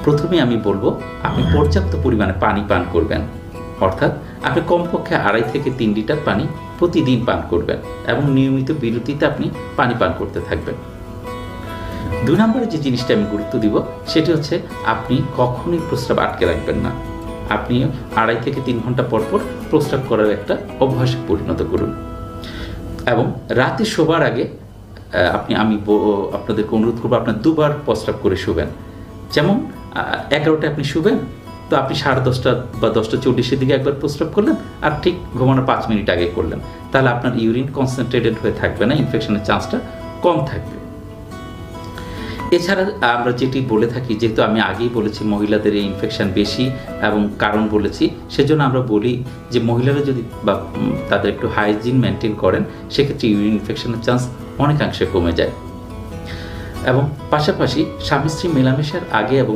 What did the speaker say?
প্রথমে আমি বলবো আপনি পর্যাপ্ত পরিমাণে পানি পান করবেন, অর্থাৎ আপনি কমপক্ষে 2.5 থেকে 3 লিটার পানি প্রতিদিন পান করবেন এবং নিয়মিত বিরতিতে আপনি পানি পান করতে থাকবেন। 2 নম্বরে যে জিনিসটা আমি গুরুত্ব দিব সেটি হচ্ছে আপনি কখনোই প্রস্রাব আটকে রাখবেন না। আপনি 2.5 থেকে 3 ঘন্টা পর পর প্রস্রাব করার একটা অভ্যাসে পরিণত করুন এবং রাতে শোবার আগে আমি আপনাদেরকে অনুরোধ করবো আপনার 2 বার প্রস্রাব করে শুবেন। যেমন 11টায় আপনি শুবেন, তো আপনি 10:30 বা 10:40 দিকে একবার প্রস্রাব করলেন আর ঠিক ঘুমানোর 5 মিনিট আগে করলেন, তাহলে আপনার ইউরিন কনসেন্ট্রেটেড হয়ে থাকবে না, ইনফেকশনের চান্সটা কম থাকবে। এছাড়া আমরা যেটি বলে থাকি, যেহেতু আমি আগেই বলেছি মহিলাদের এই ইনফেকশন বেশি এবং কারণ বলেছি, সেজন্য আমরা বলি যে মহিলারা যদি বা তাদের একটু হাইজিন মেনটেন করেন সেক্ষেত্রে ইউরিন ইনফেকশনের চান্স অনেকাংশে কমে যায়। এবং পাশাপাশি স্বামী স্ত্রী মেলামেশার আগে এবং